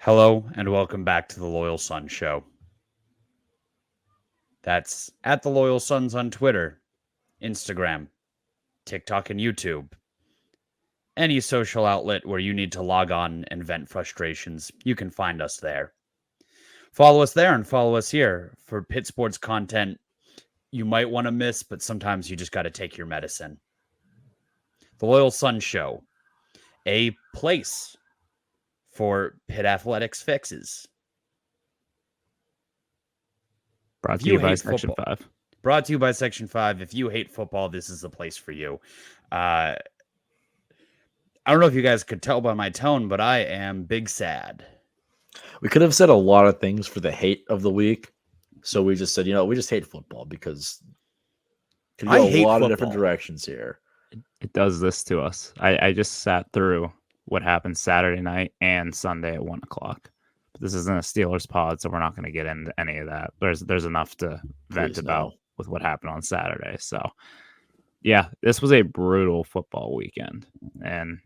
Hello and welcome back to the Loyal Sun Show. That's at the Loyal Suns on Twitter, Instagram, TikTok, and YouTube. Any social outlet where you need to log on and vent frustrations, you can find us there. Follow us there and follow us here for Pitt sports content you might want to miss, but sometimes you just got to take your medicine. The Loyal Sun Show, a place for Pitt athletics fixes. Brought to you by Section 5. Brought to you by Section 5. If you hate football, this is the place for you. I don't know if you guys could tell by my tone, but I am big sad. We could have said a lot of things for the hate of the week. So we just said, we just hate football because it can go a lot of different directions here. It does this to us. I just sat through what happened Saturday night and Sunday at 1 o'clock. But this isn't a Steelers pod, so we're not going to get into any of that. There's enough to vent about with what happened on Saturday. So, yeah, this was a brutal football weekend. And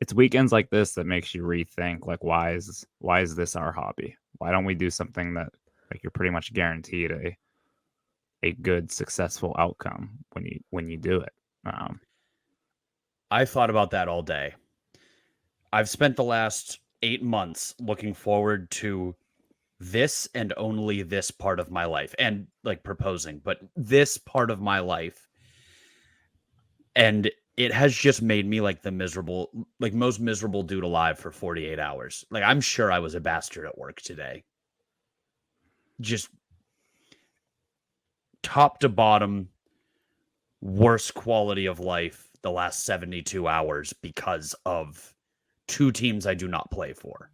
it's weekends like this that makes you rethink, like, why is this our hobby? Why don't we do something that, like, you're pretty much guaranteed a good, successful outcome when you do it? I thought about that all day. I've spent the last 8 months looking forward to this and only this part of my life, and like proposing, but this part of my life. And it has just made me like most miserable dude alive for 48 hours. Like, I'm sure I was a bastard at work today. Just top to bottom, worst quality of life the last 72 hours because of two teams I do not play for.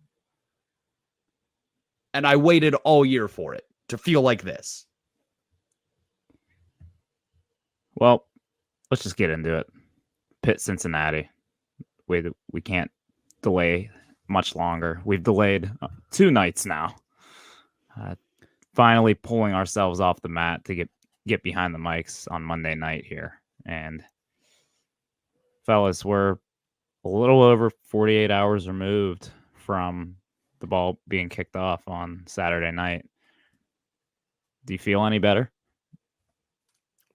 And I waited all year for it to feel like this. Well, let's just get into it. Pitt, Cincinnati. We can't delay much longer. We've delayed 2 nights now. Finally pulling ourselves off the mat to get behind the mics on Monday night here. And fellas, we're a little over 48 hours removed from the ball being kicked off on Saturday night. Do you feel any better?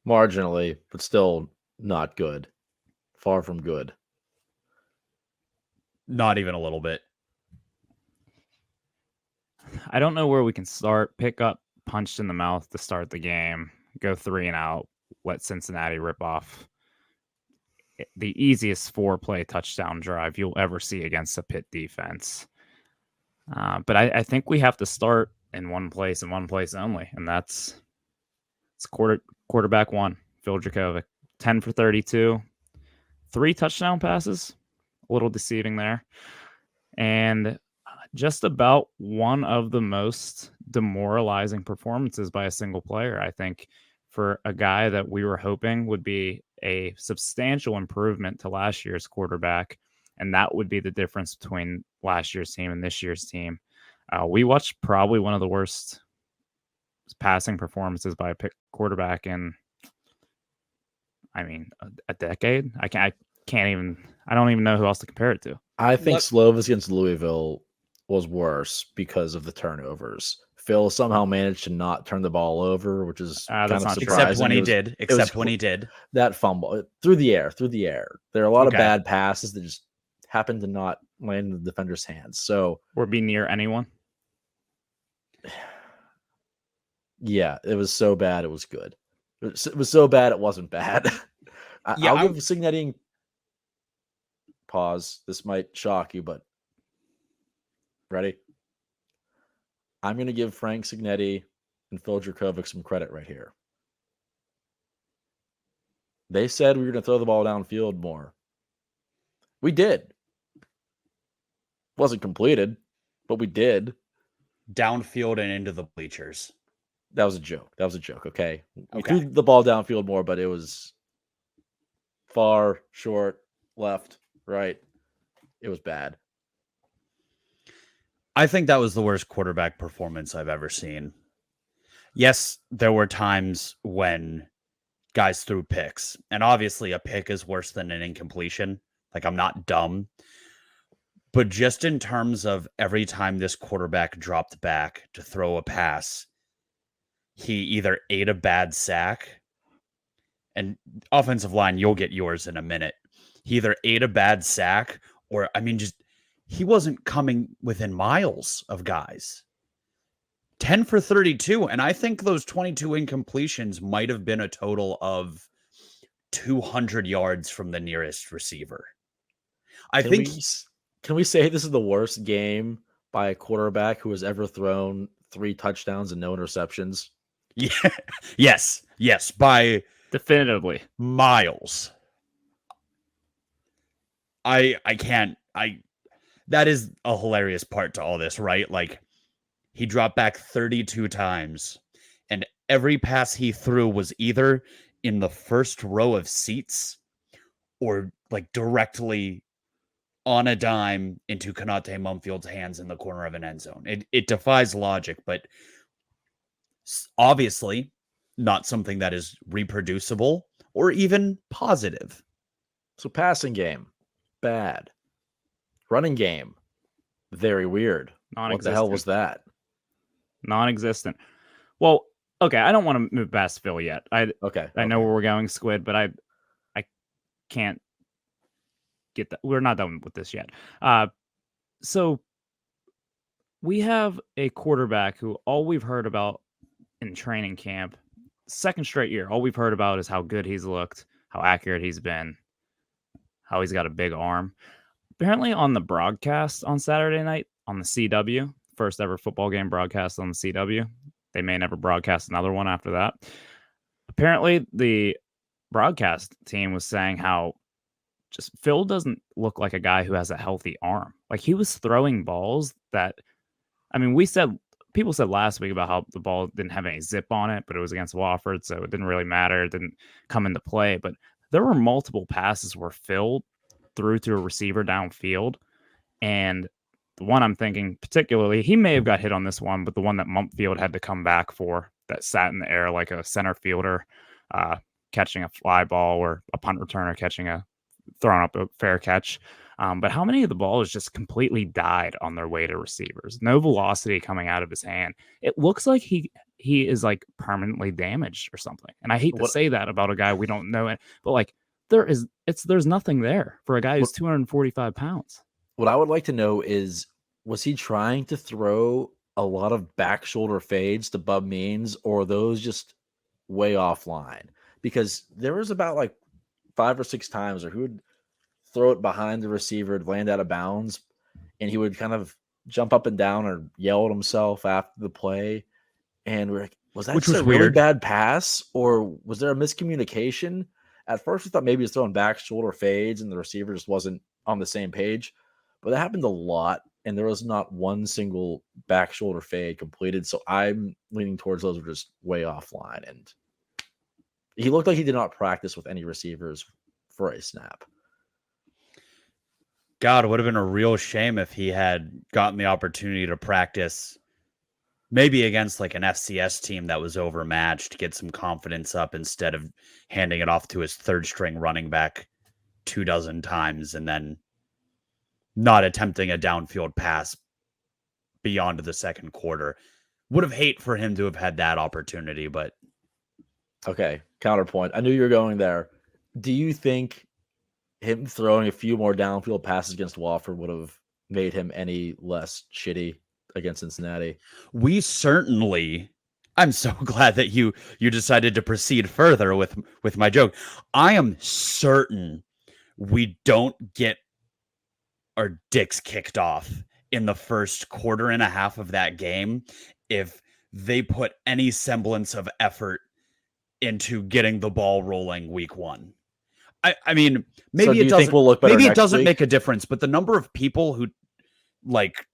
Marginally, but still not good. Far from good. Not even a little bit. I don't know where we can start. Pick up punched in the mouth to start the game. Go 3 and out. Let Cincinnati rip off the easiest 4-play touchdown drive you'll ever see against a Pitt defense. But I think we have to start in one place and one place only, and it's quarterback 1, Phil Dracovic, 10 for 32, 3 touchdown passes, a little deceiving there, and just about one of the most demoralizing performances by a single player, I think, for a guy that we were hoping would be a substantial improvement to last year's quarterback. And that would be the difference between last year's team and this year's team. We watched probably one of the worst passing performances by a Pitt quarterback in, a decade. I don't even know who else to compare it to. I think Slovis against Louisville was worse because of the turnovers. Phil somehow managed to not turn the ball over, which is kind of surprising. Except when he did. That fumble through the air. There are a lot of bad passes that just happened to not land in the defender's hands. So, or be near anyone. Yeah, it was so bad it was good. It was so bad it wasn't bad. I'll give Cignetti. Pause. This might shock you, but ready? I'm going to give Frank Cignetti and Phil Dracovic some credit right here. They said we were going to throw the ball downfield more. We did. Wasn't completed, but we did. Downfield and into the bleachers. That was a joke. Okay. We threw the ball downfield more, but it was far, short, left, right. It was bad. I think that was the worst quarterback performance I've ever seen. Yes, there were times when guys threw picks, and obviously a pick is worse than an incompletion. Like, I'm not dumb, But just in terms of every time this quarterback dropped back to throw a pass, he either ate a bad sack, and offensive line, you'll get yours in a minute. He either ate a bad sack or, he wasn't coming within miles of guys. 10 for 32, and I think those 22 incompletions might have been a total of 200 yards from the nearest receiver. Can we say this is the worst game by a quarterback who has ever thrown 3 touchdowns and no interceptions? Yeah. Yes, by definitively miles. That is a hilarious part to all this, right? Like, he dropped back 32 times, and every pass he threw was either in the first row of seats or like directly on a dime into Konate Mumfield's hands in the corner of an end zone. It defies logic, but obviously not something that is reproducible or even positive. So passing game, bad. Running game, very weird. What the hell was that? Non-existent. Well, okay, I don't want to move past Phil yet. I know where we're going, Squid, but I can't get that. We're not done with this yet. So we have a quarterback who all we've heard about in training camp, second straight year, all we've heard about is how good he's looked, how accurate he's been, how he's got a big arm. Apparently on the broadcast on Saturday night on the CW, first ever football game broadcast on the CW. They may never broadcast another one after that. Apparently, the broadcast team was saying how just Phil doesn't look like a guy who has a healthy arm. Like, he was throwing balls that, people said last week about how the ball didn't have any zip on it, but it was against Wofford, so it didn't really matter. It didn't come into play. But there were multiple passes where Phil threw to a receiver downfield, and the one I'm thinking particularly, he may have got hit on this one, but the one that Mumfield had to come back for that sat in the air like a center fielder catching a fly ball or a punt returner throwing up a fair catch. But how many of the balls just completely died on their way to receivers? No velocity coming out of his hand. It looks like he is like permanently damaged or something. And I hate to say that about a guy we don't know it, but like there's nothing there for a guy who's 245 pounds. What I would like to know is, was he trying to throw a lot of back shoulder fades to Bub Means, or are those just way offline? Because there was about like 5 or 6 times where he would throw it behind the receiver, it'd land out of bounds, and he would kind of jump up and down or yell at himself after the play. And we're like, was that just a really bad pass, or was there a miscommunication? At first, we thought maybe he was throwing back shoulder fades and the receiver just wasn't on the same page. But that happened a lot, and there was not one single back shoulder fade completed. So I'm leaning towards those were just way offline. And he looked like he did not practice with any receivers for a snap. God, it would have been a real shame if he had gotten the opportunity to practice maybe against like an FCS team that was overmatched to get some confidence up instead of handing it off to his third string running back 24 times and then not attempting a downfield pass beyond the second quarter. Would have hate for him to have had that opportunity, but okay, counterpoint. I knew you were going there. Do you think him throwing a few more downfield passes against Wofford would have made him any less shitty against Cincinnati? I'm so glad that you decided to proceed further with my joke. I am certain we don't get our dicks kicked off in the first quarter and a half of that game if they put any semblance of effort into getting the ball rolling week 1. I mean, maybe it doesn't. We'll look better maybe it next doesn't week? make a difference, but the number of people who like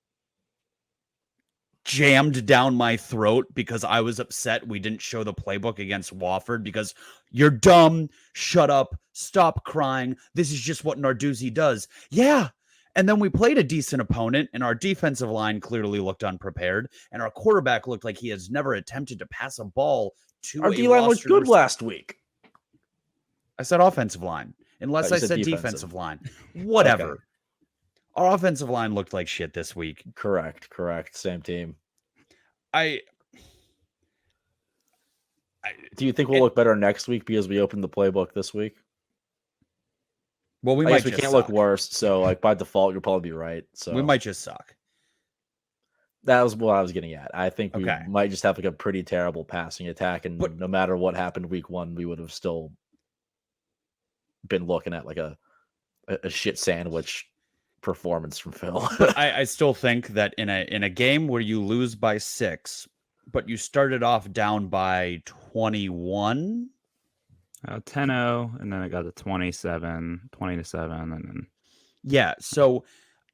jammed down my throat because I was upset we didn't show the playbook against Wofford because you're dumb, shut up, stop crying. This is just what Narduzzi does. Yeah. And then we played a decent opponent, and our defensive line clearly looked unprepared, and our quarterback looked like he has never attempted to pass a ball to our D-line looked good last week. I said offensive line, unless I said defensive line. Whatever. Okay. Our offensive line looked like shit this week. Correct. Same team. I Do you think we'll look better next week because we opened the playbook this week? Well, we I might guess we just can't suck. look worse. So, like by default, you'll probably be right. So We might just suck. that was what I was getting at. I think we Okay. might just have like a pretty terrible passing attack, and But- no matter what happened week 1, we would have still been looking at like a shit sandwich performance from Phil. But I still think that in a game where you lose by 6, but you started off down by 21. 10-0, and then it got to 20-7, and then Yeah. So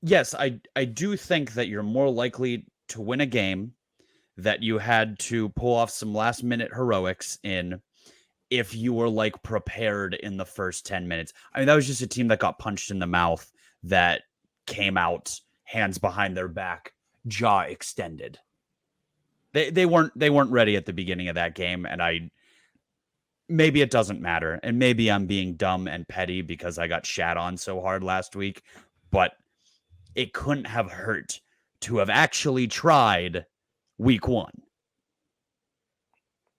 yes, I do think that you're more likely to win a game that you had to pull off some last minute heroics in if you were like prepared in the first 10 minutes. I mean, that was just a team that got punched in the mouth that came out hands behind their back, jaw extended. They weren't ready at the beginning of that game, and maybe it doesn't matter, and maybe I'm being dumb and petty because I got shat on so hard last week, but it couldn't have hurt to have actually tried week 1.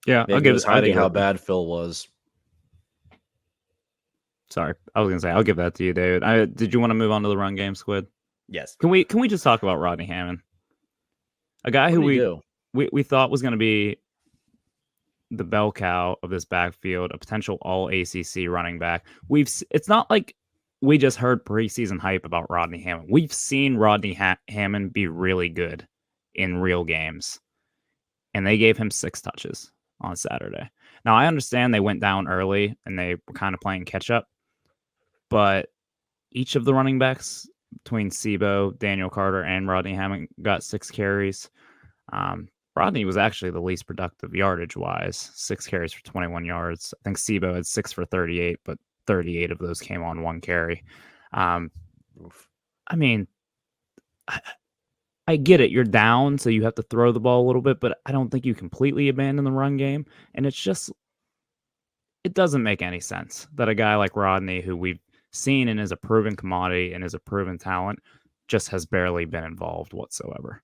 yeah, Maybe he was hiding how bad Phil was. Sorry, I was gonna say I'll give that to you, David. Did you want to move on to the run game, Squid? Yes. Can we just talk about Rodney Hammond, a guy What who did he do? we thought was going to be the bell cow of this backfield, a potential all ACC running back. It's not like we just heard preseason hype about Rodney Hammond. We've seen Rodney Hammond be really good in real games, and they gave him 6 touches on Saturday. Now, I understand they went down early and they were kind of playing catch up, but each of the running backs between Sebo, Daniel Carter, and Rodney Hammond got 6 carries. Rodney was actually the least productive yardage-wise, 6 carries for 21 yards. I think Sebo had 6 for 38, but 38 of those came on 1 carry. I mean, I get it. You're down, so you have to throw the ball a little bit, but I don't think you completely abandon the run game. And it doesn't make any sense that a guy like Rodney, who we've seen and is a proven commodity and is a proven talent, just has barely been involved whatsoever.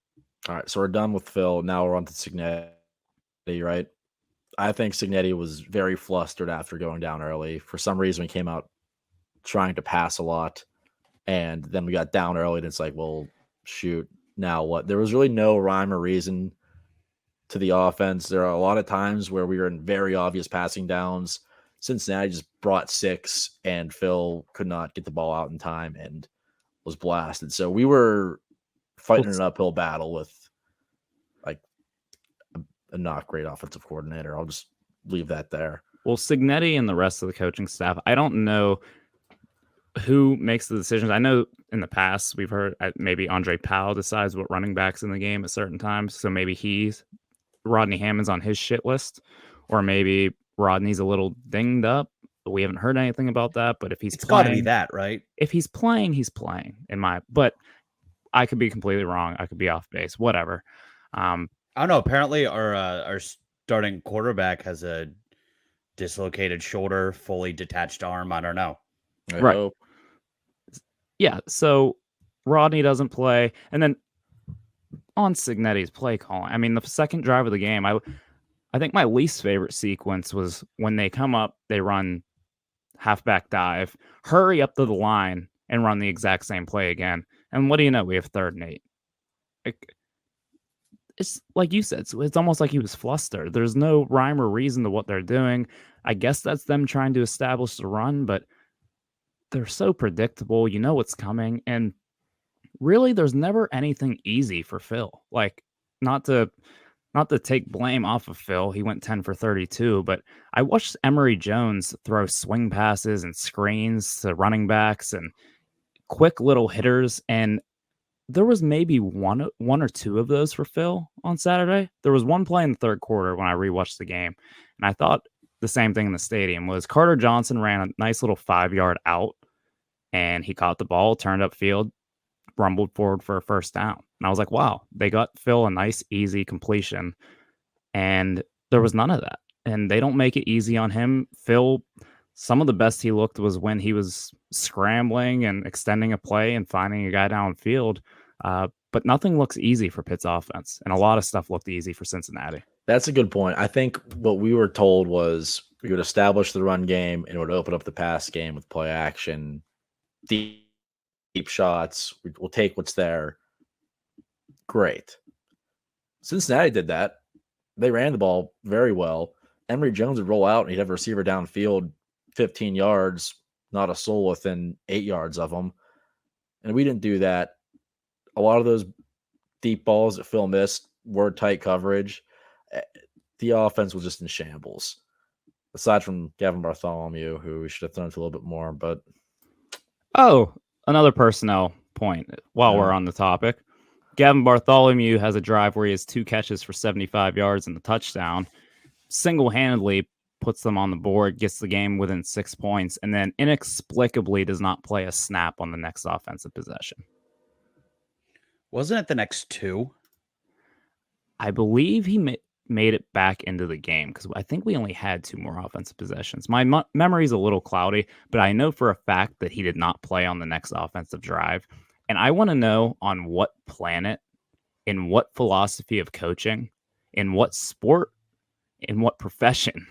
All right, so we're done with Phil. Now we're on to Cincinnati, right? I think Cincinnati was very flustered after going down early. For some reason, we came out trying to pass a lot, and then we got down early, and it's like, well, shoot, now what? There was really no rhyme or reason to the offense. There are a lot of times where we were in very obvious passing downs. Cincinnati just brought 6, and Phil could not get the ball out in time and was blasted. So we were fighting an uphill battle with like a not great offensive coordinator. I'll just leave that there. Well, Cincinnati and the rest of the coaching staff, I don't know who makes the decisions. I know in the past we've heard maybe Andre Powell decides what running backs in the game at certain times. So maybe Rodney Hammond's on his shit list, or maybe Rodney's a little dinged up. But we haven't heard anything about that. But if it's got to be that, right? If he's playing, he's playing. But I could be completely wrong. I could be off base. Whatever. I don't know. Apparently, our starting quarterback has a dislocated shoulder, fully detached arm. I don't know. I hope. Yeah. So Rodney doesn't play, and then on Cincinnati's play calling. I mean, the second drive of the game, I think my least favorite sequence was when they come up, they run halfback dive, hurry up to the line, and run the exact same play again. And what do you know? We have 3rd and 8. It's like you said, so it's almost like he was flustered. There's no rhyme or reason to what they're doing. I guess that's them trying to establish the run, but they're so predictable. You know what's coming. And really, there's never anything easy for Phil. Like, not to take blame off of Phil. He went 10 for 32, but I watched Emory Jones throw swing passes and screens to running backs and quick little hitters, and there was maybe one or two of those for Phil on Saturday. There was one play in the 3rd quarter when I rewatched the game, and I thought the same thing in the stadium was Carter Johnson ran a nice little 5-yard out, and he caught the ball, turned upfield, rumbled forward for a first down. And I was like, wow, they got Phil a nice, easy completion, and there was none of that. And they don't make it easy on him. Phil Some of the best he looked was when he was scrambling and extending a play and finding a guy downfield. But nothing looks easy for Pitt's offense, and a lot of stuff looked easy for Cincinnati. That's a good point. I think what we were told was we would establish the run game and it would open up the pass game with play action, deep shots. We'll take what's there. Great. Cincinnati did that. They ran the ball very well. Emory Jones would roll out and he'd have a receiver downfield 15 yards, not a soul within 8 yards of him. And we didn't do that. A lot of those deep balls that Phil missed were tight coverage. The offense was just in shambles. Aside from Gavin Bartholomew, who we should have thrown to a little bit more, but Another personnel point while we're on the topic. Gavin Bartholomew has a drive where he has 2 catches for 75 yards and the touchdown. Single-handedly puts them on the board, gets the game within 6 points, and then inexplicably does not play a snap on the next offensive possession. Wasn't it the next 2? I believe he made it back into the game because I think we only had 2 more offensive possessions. My memory's a little cloudy, but I know for a fact that he did not play on the next offensive drive. And I want to know on what planet, in what philosophy of coaching, in what sport, in what profession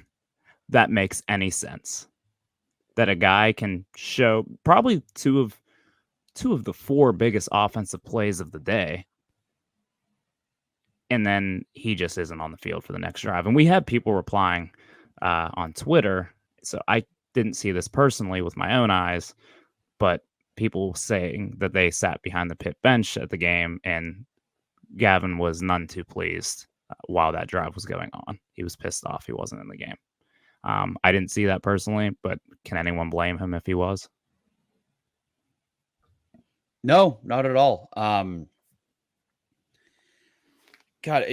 that makes any sense. That a guy can show probably two of the 4 biggest offensive plays of the day, and then he just isn't on the field for the next drive. And we had people replying on Twitter, so I didn't see this personally with my own eyes, but people saying that they sat behind the Pitt bench at the game, and Gavin was none too pleased while that drive was going on. He was pissed off he wasn't in the game. I didn't see that personally, but can anyone blame him if he was? No, not at all. God,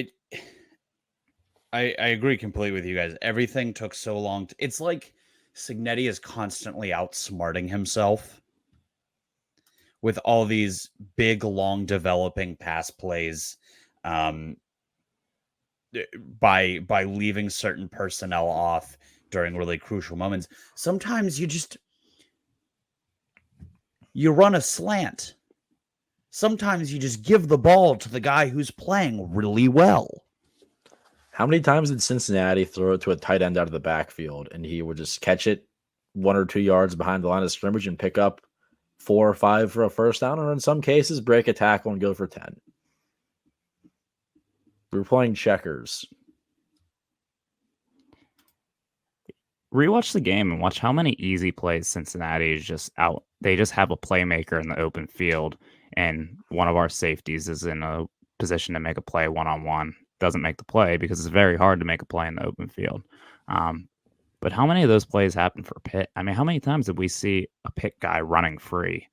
I agree completely with you guys. Everything took so long. It's like Cignetti is constantly outsmarting himself with all these big, long developing pass plays, by leaving certain personnel off during really crucial moments. Sometimes you run a slant. Sometimes you just give the ball to the guy who's playing really well. How many times did Cincinnati throw it to a tight end out of the backfield and he would just catch it 1 or 2 yards behind the line of scrimmage and pick up 4 or 5 for a first down, or in some cases break a tackle and go for 10? We were playing checkers. Rewatch the game and watch how many easy plays Cincinnati is just out. They just have a playmaker in the open field, and one of our safeties is in a position to make a play one-on-one. Doesn't make the play because it's very hard to make a play in the open field. But how many of those plays happen for Pitt? I mean, how many times did we see a Pitt guy running free?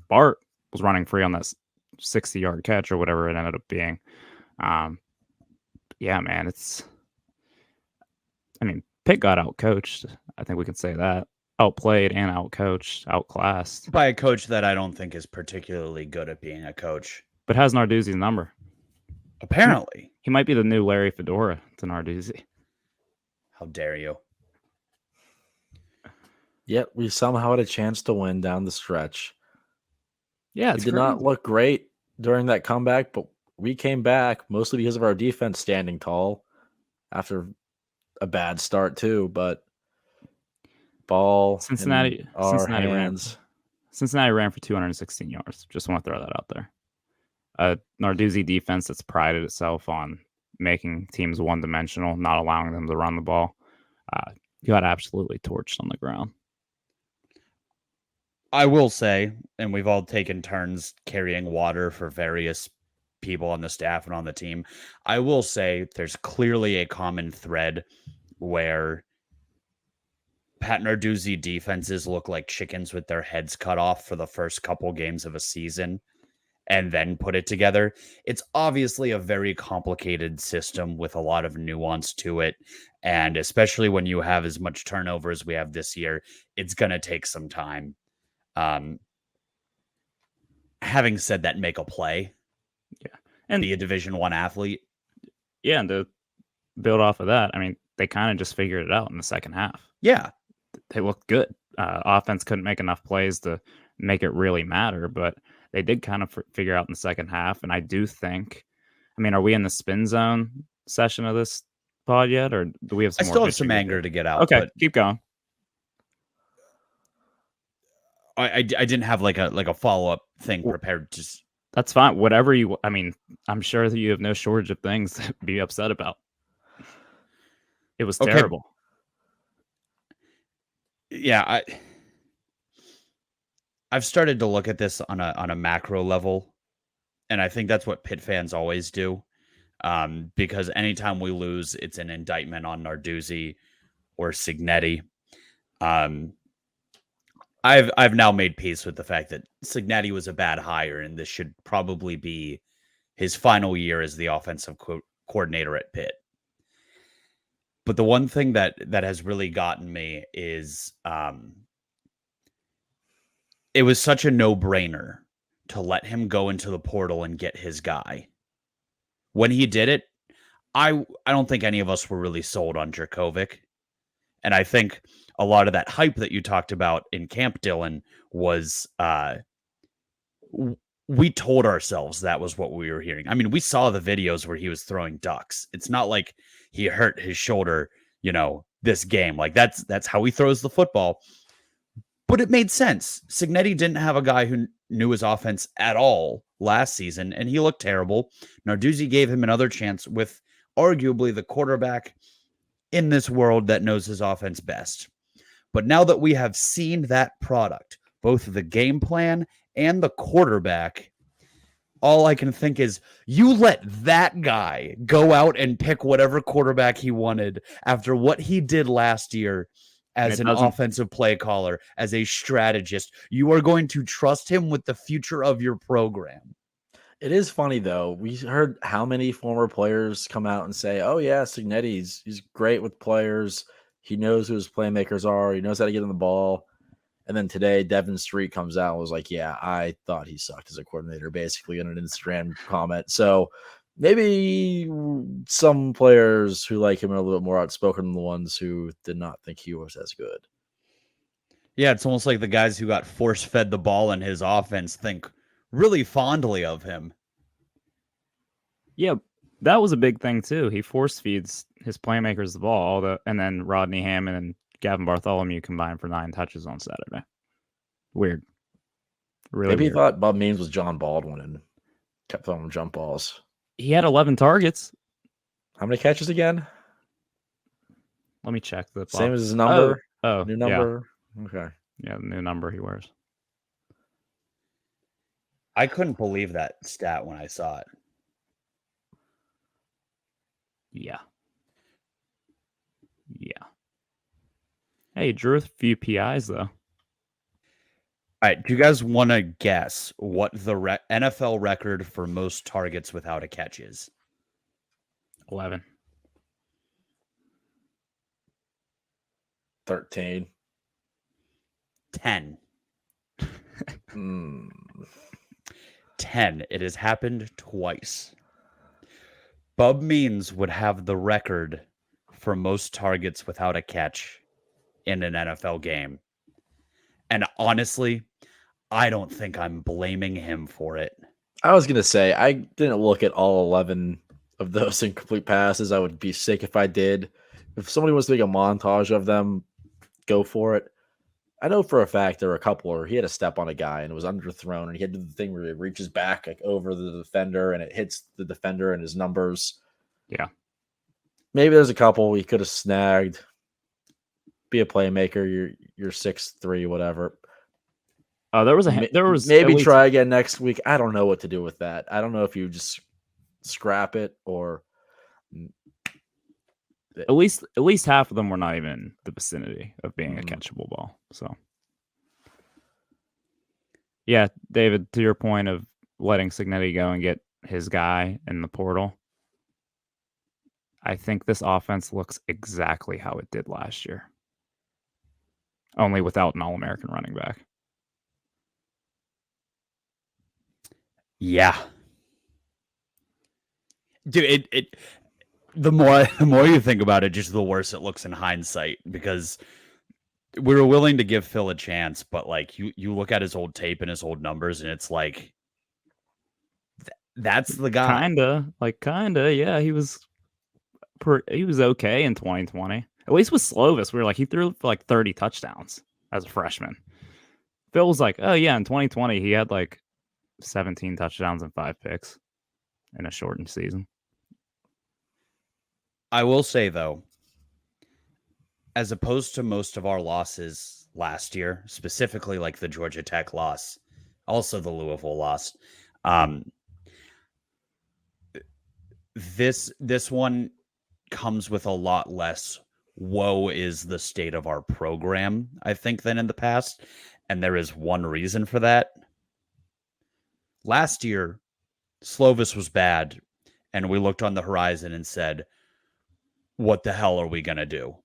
Bart was running free on that 60-yard catch or whatever it ended up being. Yeah, man, Pitt got outcoached. I think we can say that. Outplayed and outcoached, outclassed. By a coach that I don't think is particularly good at being a coach. But has Narduzzi's number. Apparently. He might be the new Larry Fedora to Narduzzi. How dare you? Yet we somehow had a chance to win down the stretch. Yeah, we did not look great during that comeback, but we came back mostly because of our defense standing tall after a bad start too. But ball Cincinnati hands. Cincinnati ran for 216 yards. Just want to throw that out there. Narduzzi defense that's prided itself on making teams one-dimensional, not allowing them to run the ball. Got absolutely torched on the ground. I will say, and we've all taken turns carrying water for various people on the staff and on the team, I will say there's clearly a common thread where Pat Narduzzi defenses look like chickens with their heads cut off for the first couple games of a season and then put it together. It's obviously a very complicated system with a lot of nuance to it. And especially when you have as much turnover as we have this year, it's going to take some time. Having said that, make a play. Yeah. And be a Division I athlete. Yeah. And to build off of that, I mean, they kind of just figured it out in the second half. Yeah. they looked good. Offense couldn't make enough plays to make it really matter, but they did kind of figure out in the second half. And I do think, I mean, are we in the spin zone session of this pod yet, or do we have I some more? still have some anger to get out. Okay, but keep going. I didn't have like a follow up thing prepared. Just that's fine. Whatever you. I mean, I'm sure that you have no shortage of things to be upset about. It was terrible. Yeah, I've started to look at this on a macro level, and I think that's what Pitt fans always do. Because anytime we lose, it's an indictment on Narduzzi or Cignetti. I've now made peace with the fact that Cignetti was a bad hire, and this should probably be his final year as the offensive coordinator at Pitt. But the one thing that has really gotten me is it was such a no-brainer to let him go into the portal and get his guy. When he did it, I don't think any of us were really sold on Jurkovec. And I think a lot of that hype that you talked about in camp, Dylan, was we told ourselves that was what we were hearing. I mean, we saw the videos where he was throwing ducks. It's not like he hurt his shoulder, this game. Like that's how he throws the football. But it made sense. Cignetti didn't have a guy who knew his offense at all last season, and he looked terrible. Narduzzi gave him another chance with arguably the quarterback in this world that knows his offense best. But now that we have seen that product, both the game plan and the quarterback, all I can think is you let that guy go out and pick whatever quarterback he wanted after what he did last year as an offensive play caller, as a strategist. You are going to trust him with the future of your program. It is funny, though. We heard how many former players come out and say, oh, yeah, Cignetti, he's great with players. He knows who his playmakers are. He knows how to get on the ball. And then today, Devin Street comes out and was like, yeah, I thought he sucked as a coordinator, basically, in an Instagram comment. So maybe some players who like him are a little bit more outspoken than the ones who did not think he was as good. Yeah, it's almost like the guys who got force-fed the ball in his offense think really fondly of him. Yeah, that was a big thing, too. He force feeds his playmakers the ball, and then Rodney Hammond and Gavin Bartholomew combined for 9 touches on Saturday. Weird. Really Maybe weird. he thought Bob Means was John Baldwin and kept throwing him jump balls. He had 11 targets. How many catches again? Let me check. Same as his number? Oh, new number? Yeah. Okay. Yeah, the new number he wears. I couldn't believe that stat when I saw it. Yeah. Hey, drew a few PIs, though. All right, do you guys want to guess what the NFL record for most targets without a catch is? 11. 13. 10. 10. It has happened twice. Bub Means would have the record for most targets without a catch in an NFL game. And honestly, I don't think I'm blaming him for it. I was going to say, I didn't look at all 11 of those incomplete passes. I would be sick if I did. If somebody wants to make a montage of them, go for it. I know for a fact there were a couple where he had a step on a guy and it was underthrown, and he had to do the thing where he reaches back like over the defender and it hits the defender and his numbers. Yeah. Maybe there's a couple he could have snagged. Be a playmaker. You're 6'3", whatever. There was maybe try again next week. I don't know what to do with that. I don't know if you just scrap it or at least half of them were not even in the vicinity of being a catchable ball. So yeah, David, to your point of letting Cignetti go and get his guy in the portal, I think this offense looks exactly how it did last year, only without an All-American running back. Yeah. Dude, the more you think about it, just the worse it looks in hindsight, because we were willing to give Phil a chance, but like you look at his old tape and his old numbers, and it's like that's the guy. Kinda, yeah. He was okay in 2020. At least with Slovis, we were like, he threw for like 30 touchdowns as a freshman. Phil was like, oh yeah, in 2020 he had like 17 touchdowns and 5 picks in a shortened season. I will say though, as opposed to most of our losses last year, specifically like the Georgia Tech loss, also the Louisville loss, this one comes with a lot less woe is the state of our program, I think, than in the past. And there is one reason for that. Last year, Slovis was bad, and we looked on the horizon and said, what the hell are we going to do?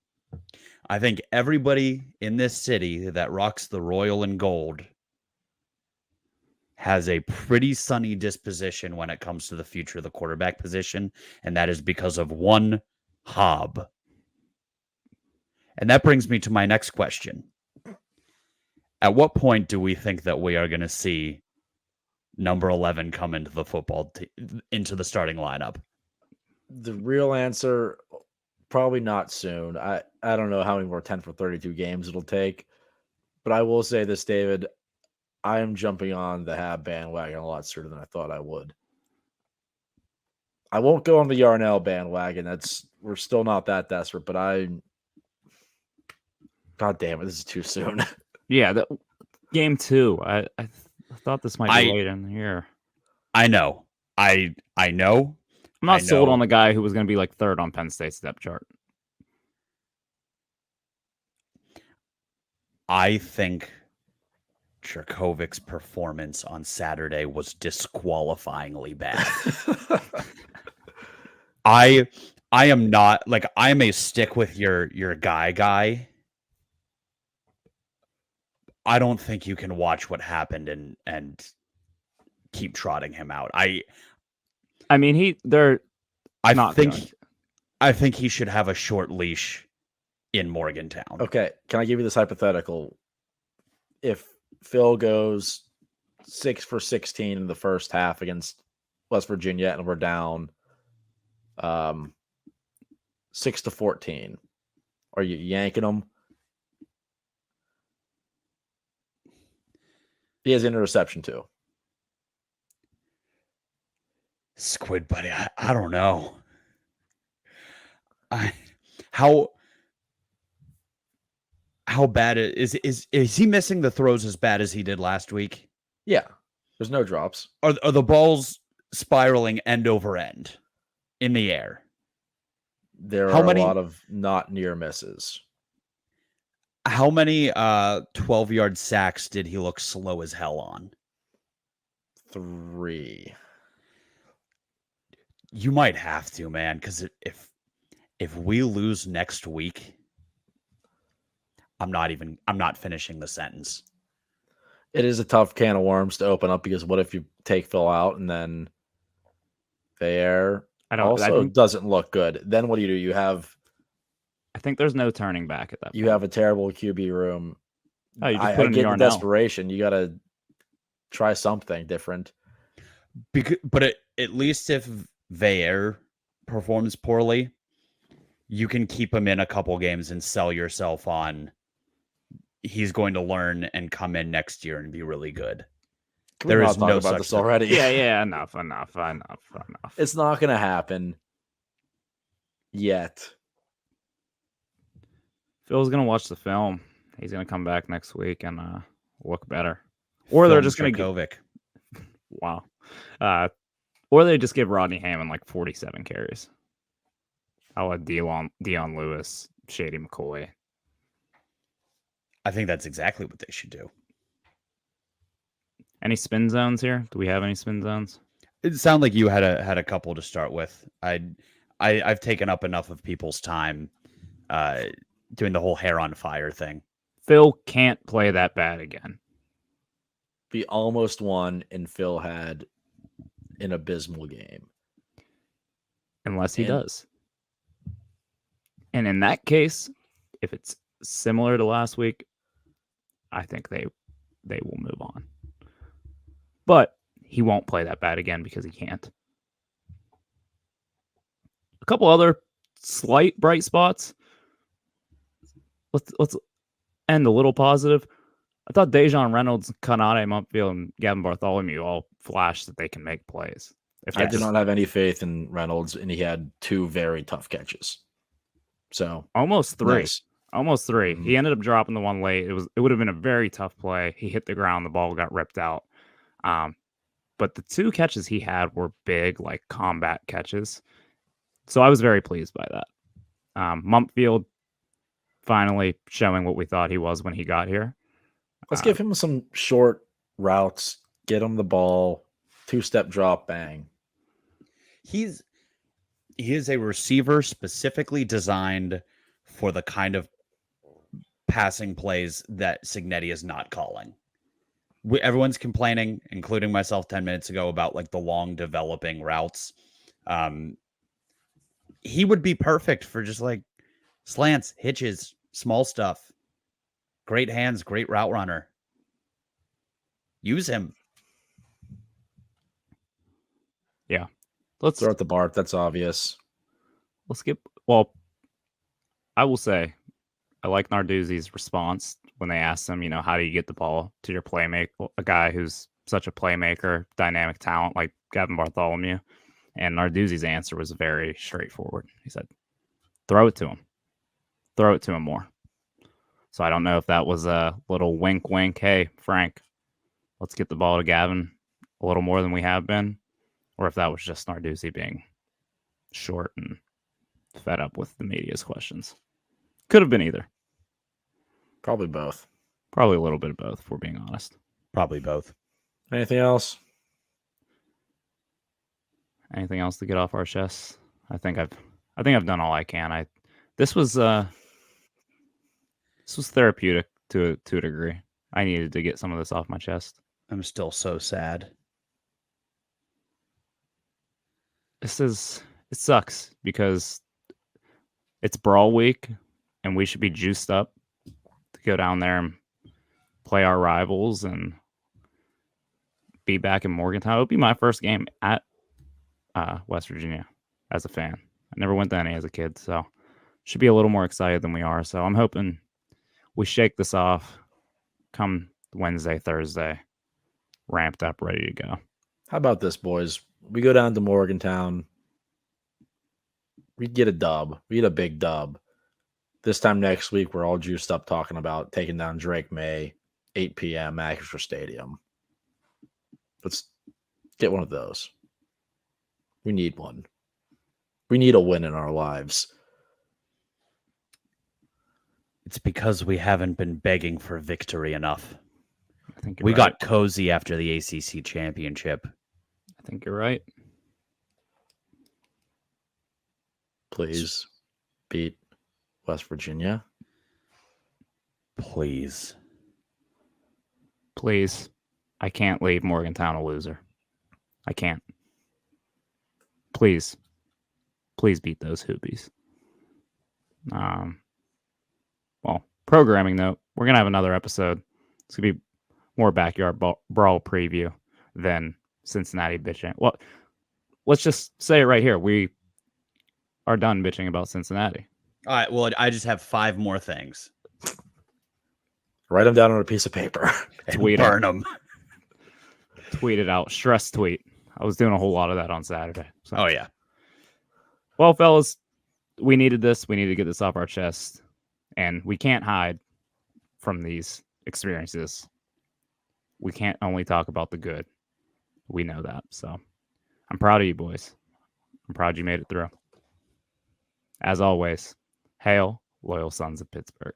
I think everybody in this city that rocks the royal and gold has a pretty sunny disposition when it comes to the future of the quarterback position, and that is because of one Hobb. And that brings me to my next question. At what point do we think that we are going to see number 11 come into the into the starting lineup? The real answer, probably not soon. I don't know how many more 10 for 32 games it'll take, but I will say this, David. I am jumping on the Hab bandwagon a lot sooner than I thought I would. I won't go on the Yarnell bandwagon. We're still not that desperate, but God damn it, this is too soon. Yeah, game 2. I thought this might be late in the year. I know. I know. I'm not sold on the guy who was going to be like 3rd on Penn State's depth chart. I think Cherkovic's performance on Saturday was disqualifyingly bad. I am not like I'm a stick with your guy. I don't think you can watch what happened and keep trotting him out. I think he should have a short leash in Morgantown. Okay, can I give you this hypothetical? If Phil goes 6 for 16 in the first half against West Virginia and we're down 6-14, are you yanking him? He has an interception too. Squid buddy, I don't know. How bad is he missing the throws as bad as he did last week? Yeah, there's no drops. Are the balls spiraling end over end in the air? There are a lot of not near misses. How many 12-yard sacks did he look slow as hell on? 3. You might have to, man, because if we lose next week, I'm not finishing the sentence. It is a tough can of worms to open up because what if you take Phil out and then doesn't look good? Then what do? You have. I think there's no turning back at that point. You have a terrible QB room. Oh, you just put in get the desperation. You got to try something different. But at least if Veer performs poorly, you can keep him in a couple games and sell yourself on he's going to learn and come in next year and be really good. There is no about this already. Yeah, enough. It's not going to happen yet. Phil's going to watch the film. He's going to come back next week and look better. Or they're just going to Wow. Or they just give Rodney Hammond like 47 carries. I'll let Dion Lewis, Shady McCoy. I think that's exactly what they should do. Any spin zones here? Do we have any spin zones? It sounded like you had a couple to start with. I've taken up enough of people's time doing the whole hair on fire thing. Phil can't play that bad again. We almost won, and Phil had an abysmal game. Unless he does. And in that case, if it's similar to last week, I think they will move on. But he won't play that bad again because he can't. A couple other slight bright spots. Let's end a little positive. I thought Dejan Reynolds, Kanade Mumpfield, and Gavin Bartholomew all flashed that they can make plays. I did not have any faith in Reynolds, and he had 2 very tough catches. So almost 3. nice. Almost 3. Mhm. He ended up dropping the one late. It would have been a very tough play. He hit the ground, the ball got ripped out. But the 2 catches he had were big, like combat catches. So I was very pleased by that. Mumpfield finally showing what we thought he was when he got here. Let's give him some short routes, get him the ball, 2-step drop, bang. He is a receiver specifically designed for the kind of passing plays that Cignetti is not calling. Everyone's complaining, including myself 10 minutes ago, about like the long developing routes. He would be perfect for just like slants, hitches, small stuff. Great hands, great route runner. Use him. Yeah. Let's Throw at the Bart. That's obvious. Well, I will say I like Narduzzi's response when they asked him, how do you get the ball to your playmaker, a guy who's such a playmaker, dynamic talent like Gavin Bartholomew. And Narduzzi's answer was very straightforward. He said, throw it to him. Throw it to him more. So I don't know if that was a little wink, wink. Hey, Frank, let's get the ball to Gavin a little more than we have been. Or if that was just Narduzzi being short and fed up with the media's questions. Could have been either. Probably both. Probably a little bit of both, if we're being honest. Probably both. Anything else? Anything else to get off our chests? I think I've done all I can. This was therapeutic to a degree. I needed to get some of this off my chest. I'm still so sad. It sucks because it's Brawl week and we should be juiced up to go down there and play our rivals and be back in Morgantown. It'll be my first game at West Virginia as a fan. I never went to any as a kid, so should be a little more excited than we are. So I'm hoping we shake this off come Wednesday, Thursday, ramped up, ready to go. How about this, boys? We go down to Morgantown. We get a dub. We get a big dub. This time next week, we're all juiced up talking about taking down Drake May, 8 p.m. Acrisure Stadium. Let's get one of those. We need one. We need a win in our lives. It's because we haven't been begging for victory enough. I think we right. got cozy after the ACC championship. I think you're right. Please beat West Virginia. Please. Please. I can't leave Morgantown a loser. I can't. Please. Please beat those Hoopies. Well, programming note, we're going to have another episode. It's going to be more backyard brawl preview than Cincinnati bitching. Well, let's just say it right here. We are done bitching about Cincinnati. All right. Well, I just have 5 more things. Write them down on a piece of paper. And Tweet burn them. Tweet it out. Stress tweet. I was doing a whole lot of that on Saturday. So. Oh, yeah. Well, fellas, we needed this. We need to get this off our chest. And we can't hide from these experiences. We can't only talk about the good. We know that. So I'm proud of you boys. I'm proud you made it through. As always, hail, loyal sons of Pittsburgh.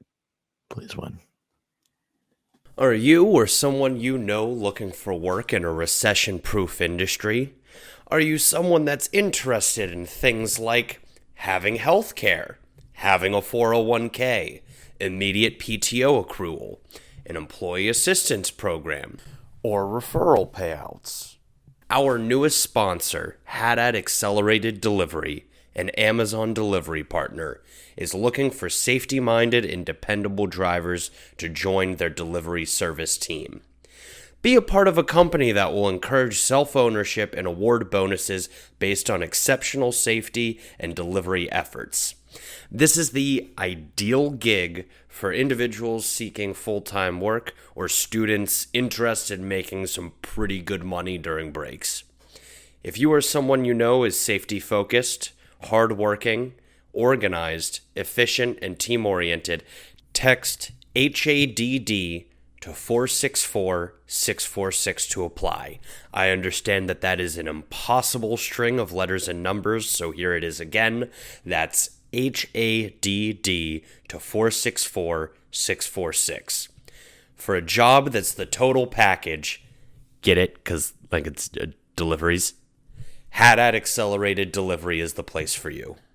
Please win. Are you or someone you know looking for work in a recession-proof industry? Are you someone that's interested in things like having health care, having a 401k, immediate PTO accrual, an employee assistance program, or referral payouts? Our newest sponsor, Haddad Accelerated Delivery, an Amazon delivery partner, is looking for safety-minded and dependable drivers to join their delivery service team. Be a part of a company that will encourage self-ownership and award bonuses based on exceptional safety and delivery efforts. This is the ideal gig for individuals seeking full-time work or students interested in making some pretty good money during breaks. If you or someone you know is safety-focused, hardworking, organized, efficient, and team-oriented, text HADD to 464-646 to apply. I understand that is an impossible string of letters and numbers, so here it is again. That's HADD to 464-646. For a job that's the total package, get it? Because, it's deliveries. Haddad Accelerated Delivery is the place for you.